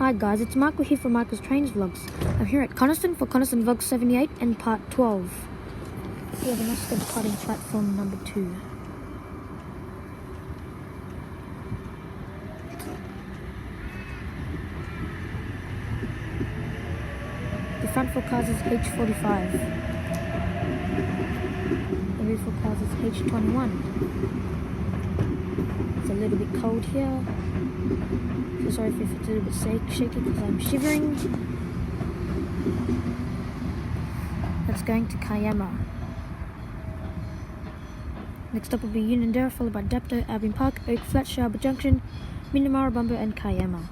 Hi guys, it's Michael here for Michael's Trains Vlogs. I'm here at Coniston for Coniston Vlog 78 and part 12. We have an Oscar departing platform number 2. The front four cars is H45. The rear four cars is H21. It's a little bit cold here. So sorry if it's a little bit shaky because I'm shivering. That's going to Kiama. Next up will be Unanderra, followed by Dapto, Albion Park, Oak Flat, Sharbour Junction, Minamara, Bumbo and Kiama.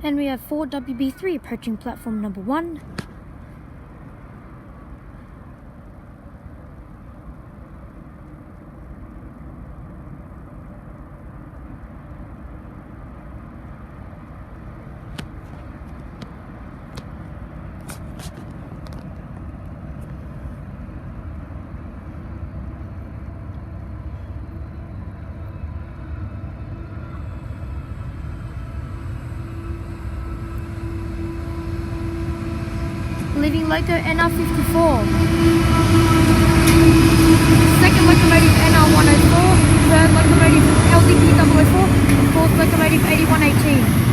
And we have 4WB3 approaching platform number 1. Leaving Loco NR54. Second locomotive NR104. Third locomotive LDP 004. And fourth locomotive 8118.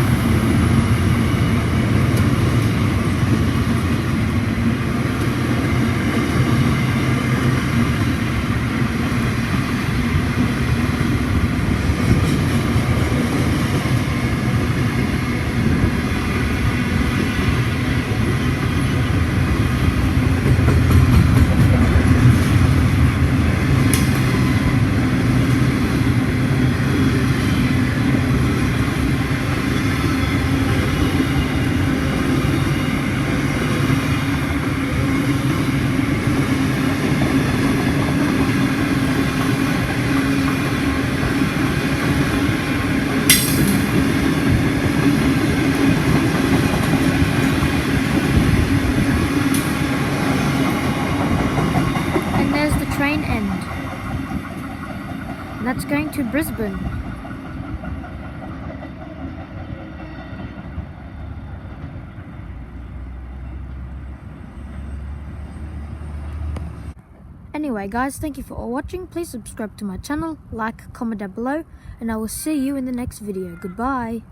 Train end. And that's going to Brisbane. Anyway guys, thank you for all watching. Please subscribe to my channel, like, comment down below, and I will see you in the next video. Goodbye.